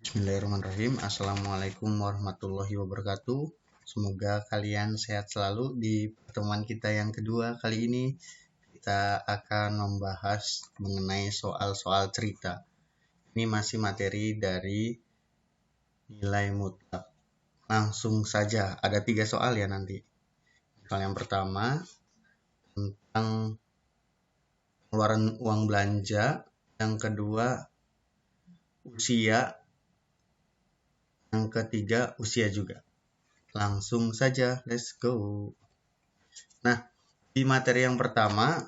Bismillahirrahmanirrahim. Assalamualaikum warahmatullahi wabarakatuh. Semoga kalian sehat selalu. Di pertemuan kita yang kedua kali ini kita akan membahas mengenai soal-soal cerita. Ini masih materi dari nilai mutlak. Langsung saja, ada 3 soal ya nanti. Soal yang pertama tentang pengeluaran uang belanja, yang kedua usia, yang ketiga usia juga. Langsung saja, let's go. Nah, di materi yang pertama,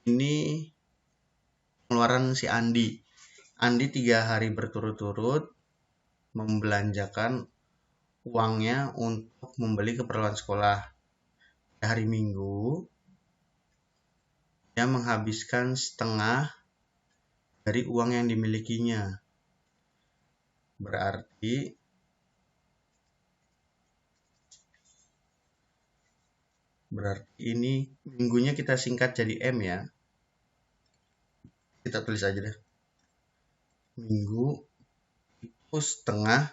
ini pengeluaran si Andi. Andi 3 hari berturut-turut membelanjakan uangnya untuk membeli keperluan sekolah. Hari Minggu, dia menghabiskan setengah dari uang yang dimilikinya. Berarti ini minggunya kita singkat jadi M ya. Kita tulis aja deh. Minggu itu setengah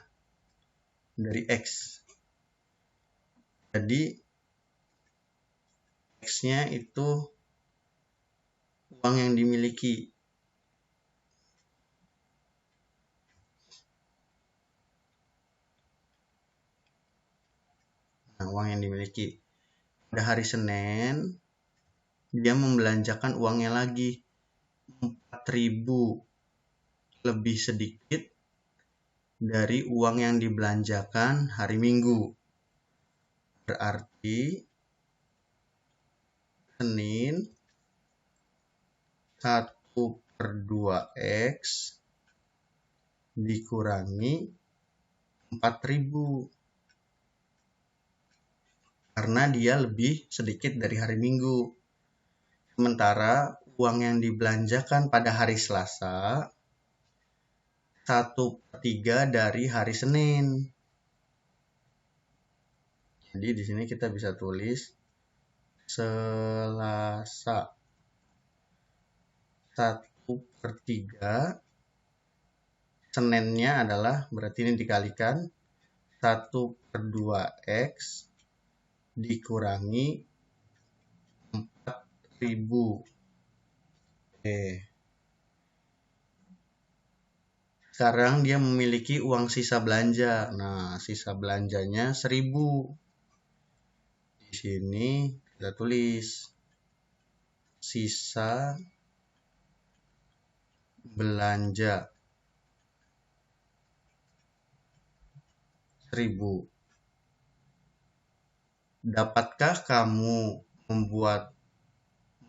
dari X. Jadi X-nya itu uang yang dimiliki. Nah, uang yang dimiliki. Pada hari Senin, dia membelanjakan uangnya lagi 4.000 lebih sedikit dari uang yang dibelanjakan hari Minggu. Berarti Senin 1/2X dikurangi 4.000. Karena dia lebih sedikit dari hari Minggu. Sementara uang yang dibelanjakan pada hari Selasa 1/3 dari hari Senin. Jadi di sini kita bisa tulis Selasa 1/3. Seninnya adalah, berarti ini dikalikan 1/2X dikurangi 4.000. Oke. Sekarang dia memiliki uang sisa belanja. Nah, sisa belanjanya 1.000. Di sini kita tulis sisa belanja 1.000. Dapatkah kamu membuat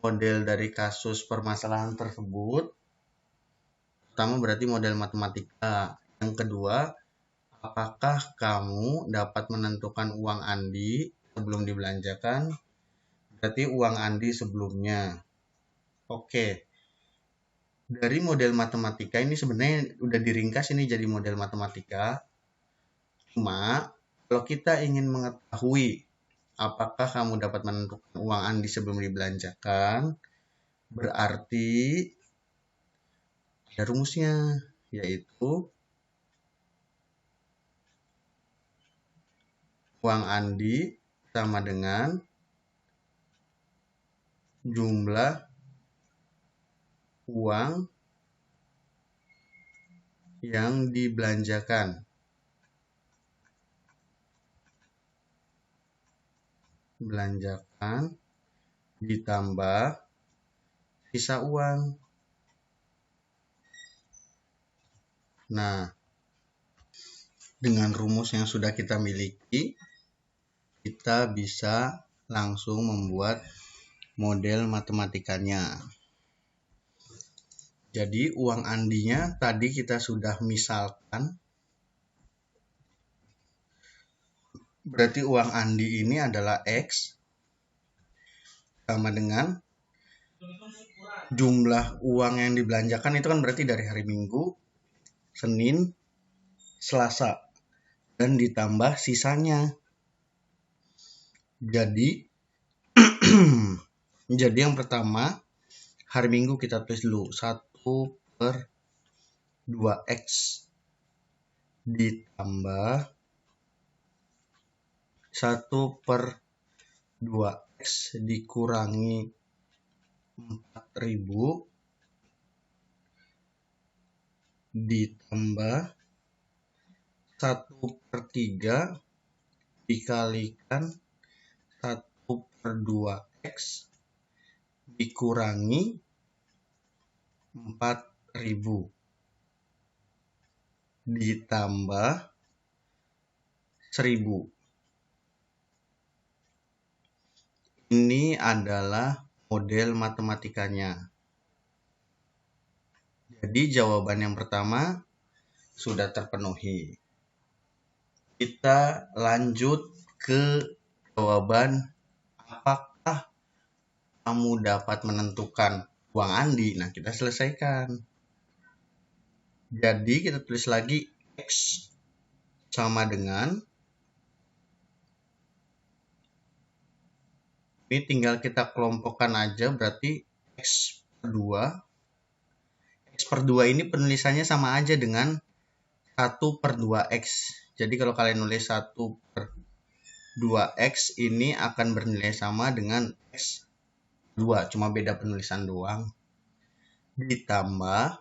model dari kasus permasalahan tersebut? Pertama berarti model matematika. Yang kedua, apakah kamu dapat menentukan uang Andi sebelum dibelanjakan? Berarti uang Andi sebelumnya. Oke. Dari model matematika ini sebenarnya udah diringkas ini jadi model matematika. Cuma kalau kita ingin mengetahui apakah kamu dapat menentukan uang Andi sebelum dibelanjakan, berarti ada rumusnya, yaitu uang Andi sama dengan jumlah uang yang dibelanjakan. Belanjakan ditambah sisa uang. Nah, dengan rumus yang sudah kita miliki, kita bisa langsung membuat model matematikanya. Jadi uang Andinya tadi kita sudah misalkan. Berarti uang Andi ini adalah X sama dengan jumlah uang yang dibelanjakan itu kan berarti dari hari Minggu, Senin, Selasa, dan ditambah sisanya. Jadi jadi yang pertama hari Minggu kita tulis dulu 1/2 per 2x ditambah 1 per 2x dikurangi 4.000 ditambah 1/3 dikalikan 1/2x dikurangi 4.000 ditambah 1.000. Ini adalah model matematikanya. Jadi jawaban yang pertama sudah terpenuhi. Kita lanjut ke jawaban apakah kamu dapat menentukan uang Andi. Nah, kita selesaikan. Jadi kita tulis lagi X sama dengan, ini tinggal kita kelompokkan aja, berarti X per 2. X per 2 ini penulisannya sama aja dengan 1 per 2X. Jadi kalau kalian nulis 1 per 2X ini akan bernilai sama dengan X 2. Cuma beda penulisan doang. Ditambah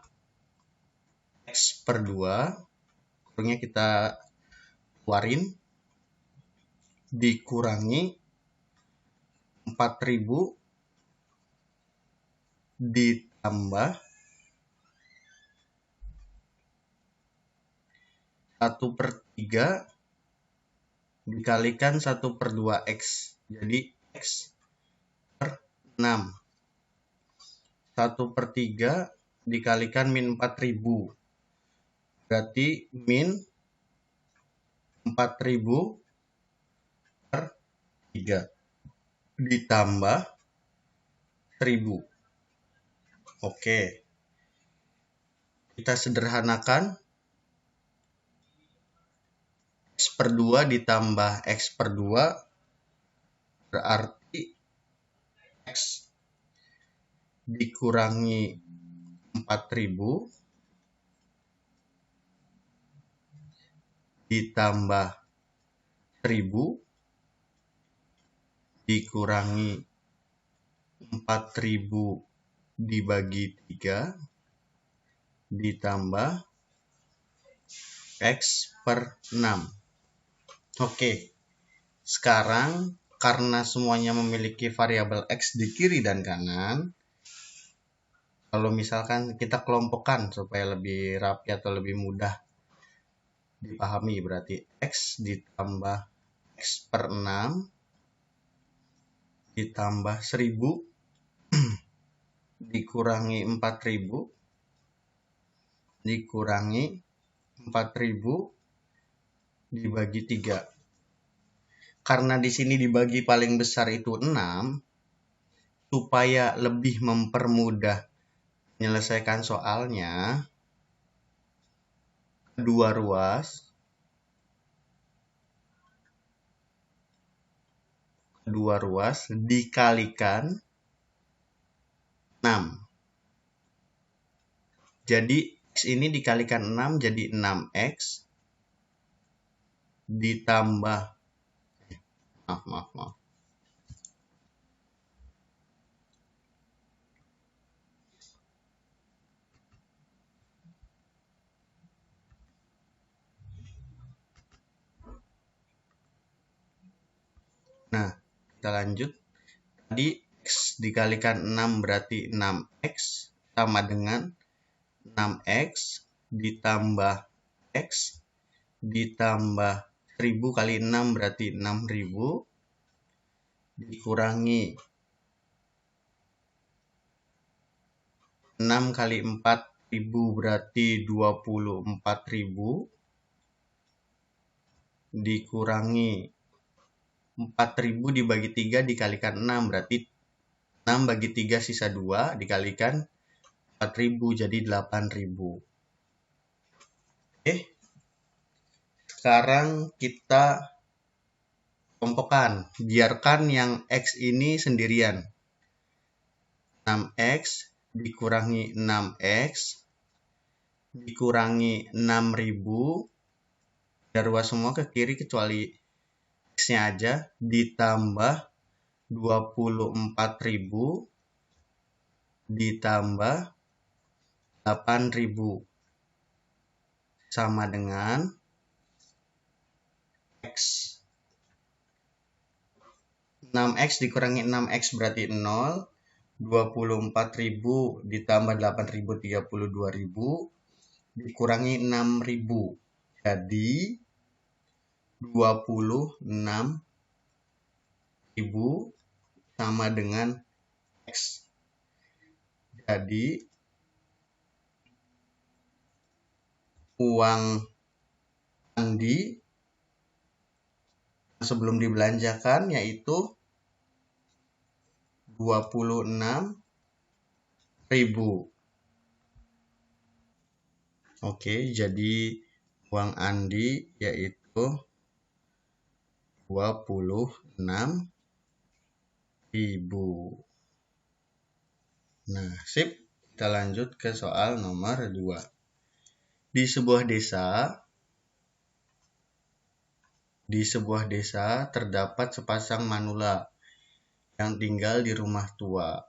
X per 2. Kurangnya kita keluarin. Dikurangi 4.000 ditambah 1/3 dikalikan 1 per 2x. Jadi x per 6. 1/3 dikalikan min 4.000. Berarti min 4.000 per 3. Ditambah 1.000. Oke. Kita sederhanakan. X per 2 ditambah X per 2 berarti X dikurangi 4.000 ditambah 1.000 dikurangi 4.000 dibagi 3 ditambah X per 6. Oke, sekarang karena semuanya memiliki variabel X di kiri dan kanan, kalau misalkan kita kelompokkan supaya lebih rapi atau lebih mudah dipahami, berarti X ditambah X per 6 ditambah 1.000 dikurangi 4.000 dikurangi 4.000 dibagi 3. Karena di sini dibagi paling besar itu 6, supaya lebih mempermudah menyelesaikan soalnya, kedua ruas dikalikan 6. Jadi X ini dikalikan 6 jadi 6X ditambah maaf. Nah, kita lanjut. Tadi X dikalikan 6 berarti 6X sama dengan 6X ditambah X ditambah 1.000 kali 6 berarti 6.000 dikurangi 6 kali 4.000 berarti 24.000 dikurangi 4.000 dibagi 3 dikalikan 6 berarti 6 bagi 3 sisa 2 dikalikan 4.000 jadi 8.000. Oke. Sekarang kita kelompokkan. Biarkan yang X ini sendirian. 6X dikurangi 6X dikurangi 6.000, ruas semua ke kiri kecuali X-nya aja, ditambah 24.000 ditambah 8.000 sama dengan X. 6X dikurangi 6X berarti 0, 24.000 ditambah 8.000 32.000 dikurangi 6.000. Jadi 26.000 sama dengan X. Jadi uang Andi sebelum dibelanjakan yaitu 26.000. Oke, jadi uang Andi yaitu 26.000. Nah, sip. Kita lanjut ke soal nomor 2. Di sebuah desa terdapat sepasang manula yang tinggal di rumah tua.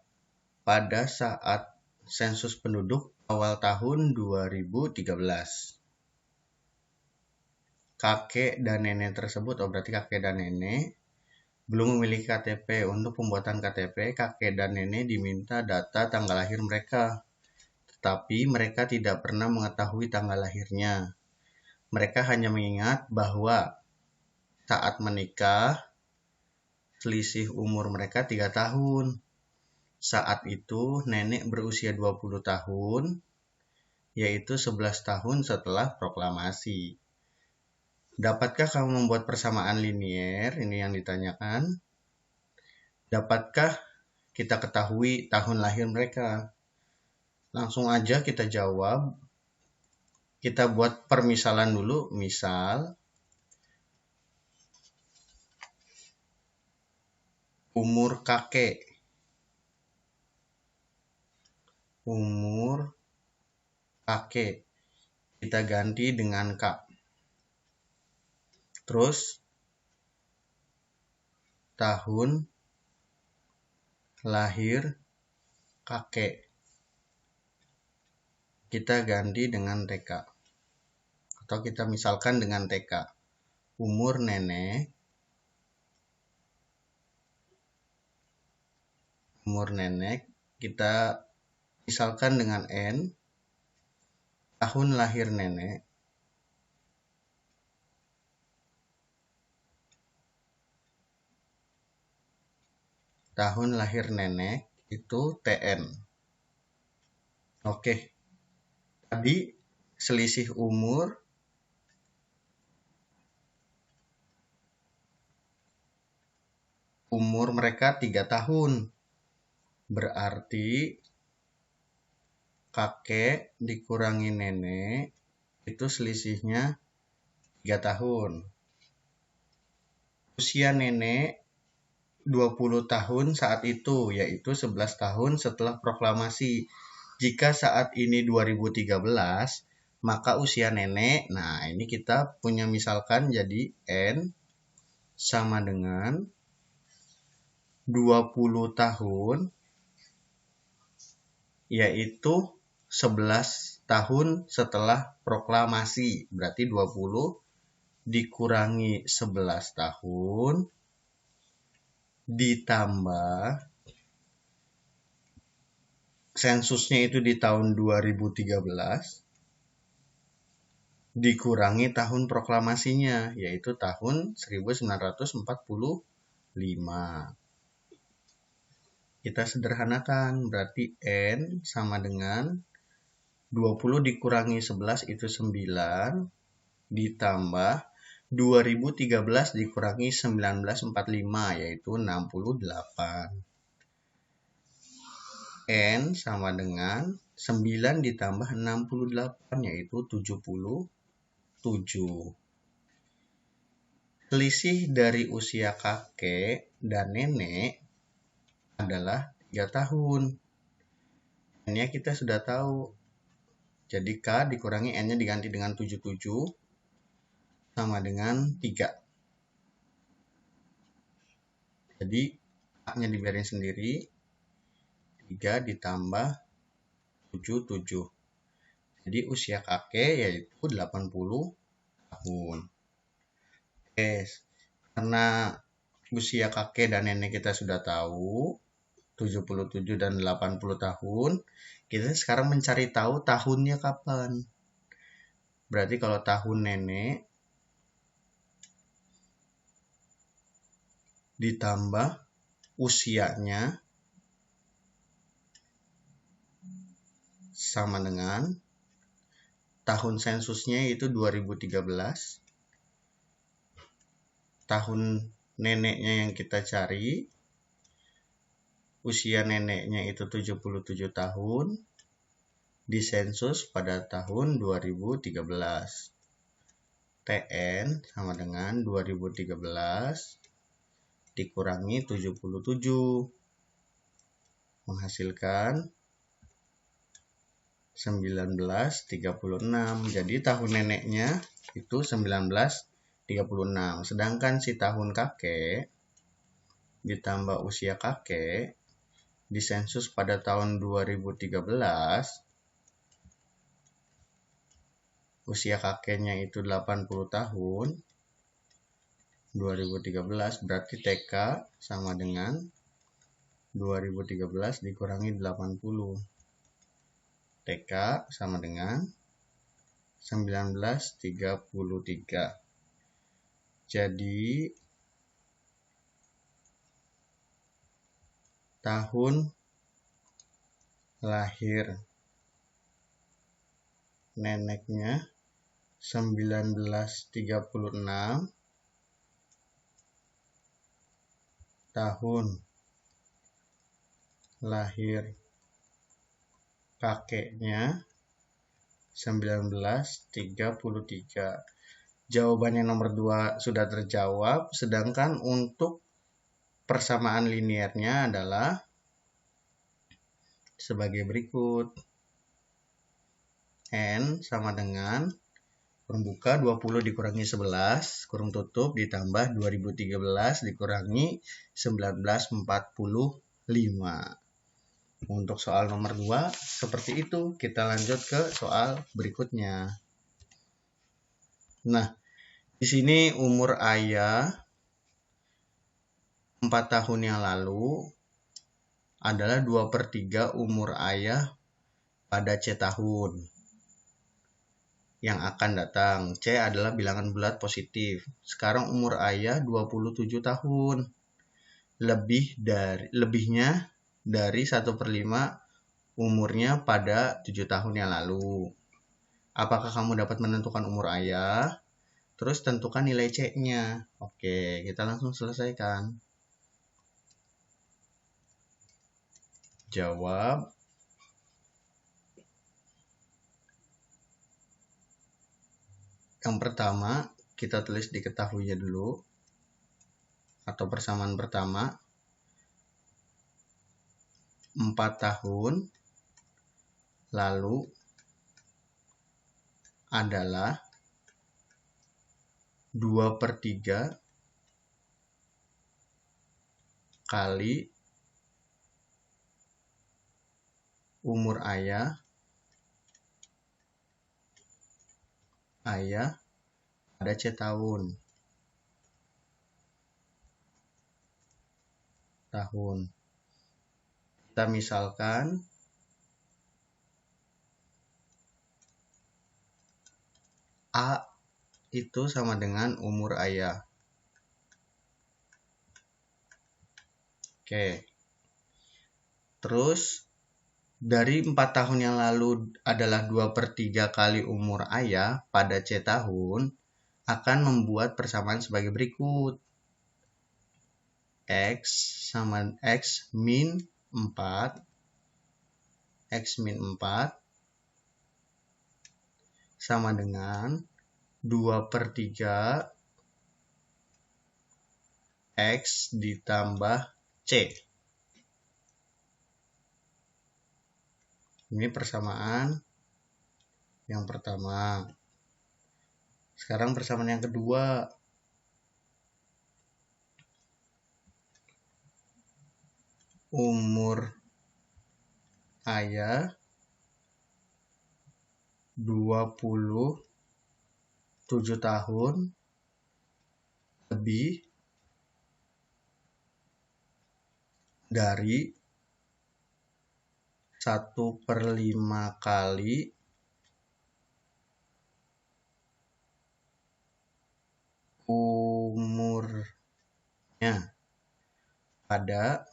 Pada saat sensus penduduk awal tahun 2013. Kakek dan nenek tersebut, berarti kakek dan nenek, belum memiliki KTP. Untuk pembuatan KTP, kakek dan nenek diminta data tanggal lahir mereka. Tetapi mereka tidak pernah mengetahui tanggal lahirnya. Mereka hanya mengingat bahwa saat menikah, selisih umur mereka 3 tahun. Saat itu nenek berusia 20 tahun, yaitu 11 tahun setelah proklamasi. Dapatkah kamu membuat persamaan linier? Ini yang ditanyakan. Dapatkah kita ketahui tahun lahir mereka? Langsung aja kita jawab. Kita buat permisalan dulu. Misal, umur kakek. Umur kakek kita ganti dengan K. Terus tahun lahir kakek kita ganti dengan TK. Atau kita misalkan dengan TK. Umur nenek kita misalkan dengan N. Tahun lahir nenek itu TN. Oke. Tadi selisih umur mereka 3 tahun. Berarti kakek dikurangi nenek itu selisihnya 3 tahun. Usia nenek 20 tahun saat itu, yaitu 11 tahun setelah proklamasi. Jika saat ini 2013, maka usia nenek, nah ini kita punya misalkan jadi N sama dengan 20 tahun, yaitu 11 tahun setelah proklamasi. Berarti 20 dikurangi 11 tahun ditambah sensusnya itu di tahun 2013 dikurangi tahun proklamasinya, yaitu tahun 1945. Kita sederhanakan, berarti N sama dengan 20 dikurangi 11 itu 9 ditambah 2013 dikurangi 1945 yaitu 68. N sama dengan 9 ditambah 68 yaitu 77. Selisih dari usia kakek dan nenek adalah 3 tahun. N-nya kita sudah tahu Jadi K dikurangi N-nya diganti dengan 77 sama dengan 3. Jadi A-nya dibiarin sendiri. 3 ditambah 77. Jadi usia kakek yaitu 80 tahun. Oke, karena usia kakek dan nenek kita sudah tahu, 77 dan 80 tahun, kita sekarang mencari tahu tahunnya kapan. Berarti kalau tahun nenek ditambah usianya sama dengan tahun sensusnya itu 2013. Tahun neneknya yang kita cari, usia neneknya itu 77 tahun, disensus pada tahun 2013. TN sama dengan 2013 dikurangi 77, menghasilkan 1936. Jadi tahun neneknya itu 1936. Sedangkan si tahun kakek ditambah usia kakek disensus pada tahun 2013, usia kakeknya itu 80 tahun, 2013 berarti TK sama dengan 2013 dikurangi 80. TK sama dengan 1933. Jadi tahun lahir neneknya 1936, tahun lahir kakeknya 1933. Jawabannya nomor 2 sudah terjawab, sedangkan untuk persamaan linearnya adalah sebagai berikut. N sama dengan pembuka 20 dikurangi 11, kurung tutup ditambah 2013 dikurangi 1945. Untuk soal nomor 2 seperti itu. Kita lanjut ke soal berikutnya. Nah, di sini umur ayah 4 tahun yang lalu adalah 2/3 umur ayah pada C tahun yang akan datang. C adalah bilangan bulat positif. Sekarang umur ayah 27 tahun. Lebihnya dari 1/5 umurnya pada 7 tahun yang lalu. Apakah kamu dapat menentukan umur ayah? Terus tentukan nilai C-nya. Oke, kita langsung selesaikan. Jawab. Yang pertama, kita tulis diketahuinya dulu. Atau persamaan pertama. 4 tahun lalu adalah 2/3 kali umur ayah pada C tahun. Kita misalkan A itu sama dengan umur ayah. Oke. Terus dari 4 tahun yang lalu adalah 2/3 kali umur ayah pada C tahun, akan membuat persamaan sebagai berikut. X sama X min 4 sama dengan 2/3 X ditambah C. Ini persamaan yang pertama. Sekarang persamaan yang kedua. Umur ayah 27 tahun lebih dari 1/5 kali umurnya pada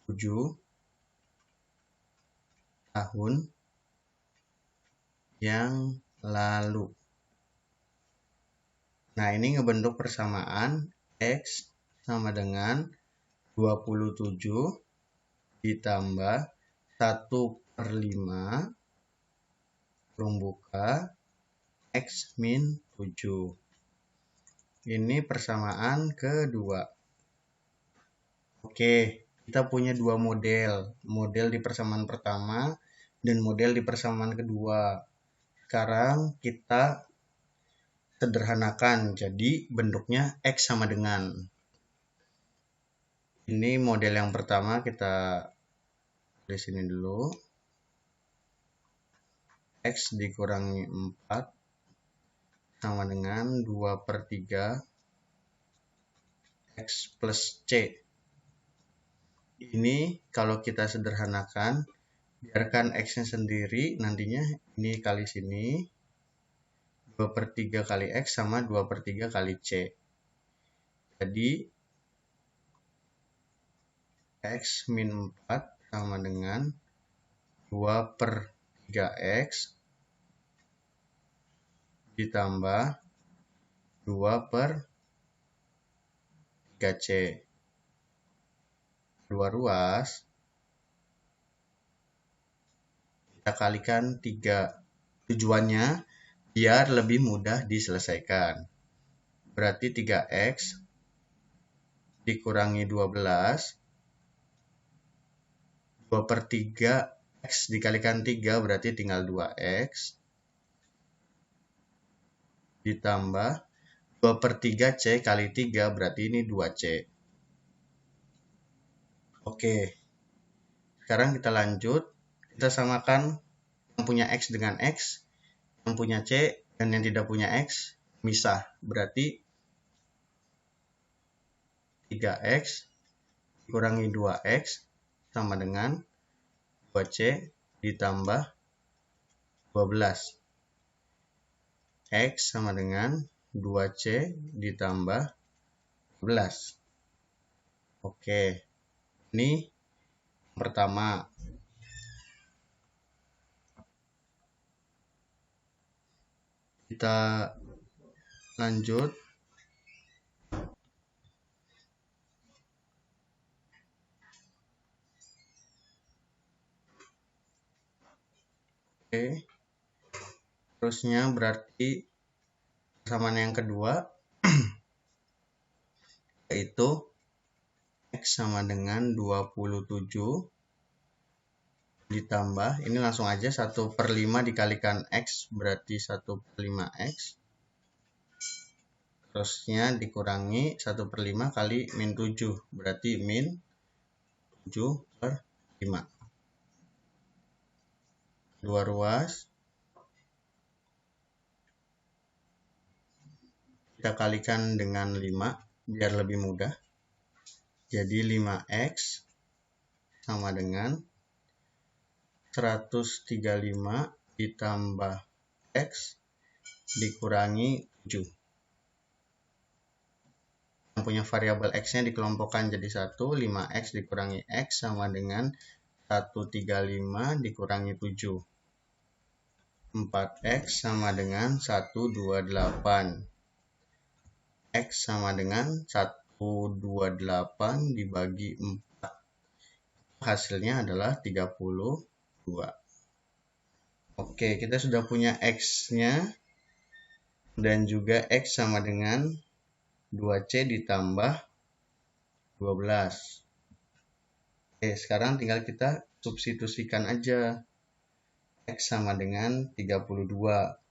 7 tahun yang lalu. Nah, ini ngebentuk persamaan X sama dengan 27 ditambah 1/5 kurung buka X min 7. Ini persamaan kedua. Oke, kita punya dua model. Model di persamaan pertama dan model di persamaan kedua. Sekarang kita sederhanakan, jadi bentuknya X sama dengan. Ini model yang pertama, kita di sini dulu. X dikurangi 4 sama dengan 2/3 X plus C. Ini kalau kita sederhanakan, biarkan X-nya sendiri, nantinya ini kali sini. 2/3 kali X sama 2/3 kali C. Jadi X min 4 sama dengan 2/3 X ditambah 2/3 C. Dua ruas. Kita kalikan 3. Tujuannya biar lebih mudah diselesaikan. Berarti 3X dikurangi 12. 2/3 X dikalikan 3 berarti tinggal 2X. Ditambah 2/3 C kali 3 berarti ini 2C. Oke. Sekarang kita lanjut. Kita samakan yang punya X dengan X, yang punya C dan yang tidak punya X misah. Berarti 3X dikurangi 2X sama dengan 2C ditambah 12. X sama dengan 2C ditambah 12. Oke, ini pertama. Kita lanjut. Oke. Terusnya berarti persamaan yang kedua yaitu X sama dengan 27 ditambah, ini langsung aja 1/5 dikalikan X berarti 1/5 X. Terusnya dikurangi 1/5 kali min 7 berarti min 7/5. Dua ruas. Kita kalikan dengan 5 biar lebih mudah. Jadi 5X sama dengan 135 ditambah X dikurangi 7. Yang punya variabel X-nya dikelompokkan jadi 1, 5X dikurangi X sama dengan 135 dikurangi 7. 4X sama dengan 128. X sama dengan 128 dibagi 4. Hasilnya adalah 32. Oke, kita sudah punya X-nya dan juga X sama dengan 2C ditambah 12. Sekarang tinggal kita substitusikan aja. X sama dengan 32.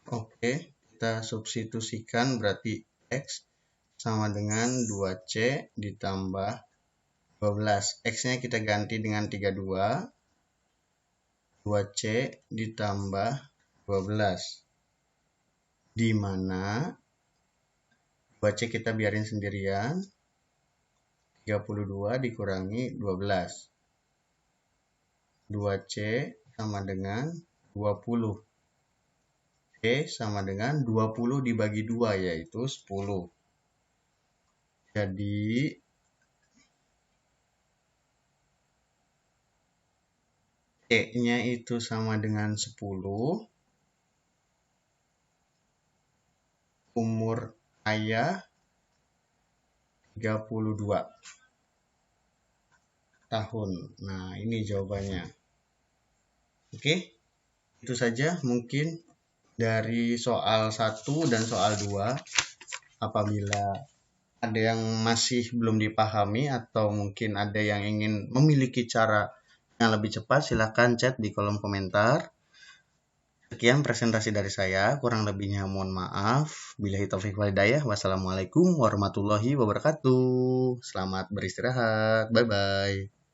Oke, kita substitusikan berarti X sama dengan 2C ditambah 12. X-nya kita ganti dengan 32. 2C ditambah 12. Di mana 2C kita biarin sendirian. 32 dikurangi 12. 2C sama dengan 20. C sama dengan 20 dibagi 2 yaitu 10. Jadi C-nya itu sama dengan 10. Umur ayah 32 tahun. Nah, ini jawabannya. Oke, itu saja mungkin dari soal 1 dan soal 2. Apabila ada yang masih belum dipahami atau mungkin ada yang ingin memiliki cara yang lebih cepat, silahkan chat di kolom komentar. Sekian presentasi dari saya, kurang lebihnya mohon maaf. Billahi taufiq wal hidayah. Wassalamualaikum warahmatullahi wabarakatuh. Selamat beristirahat. Bye-bye.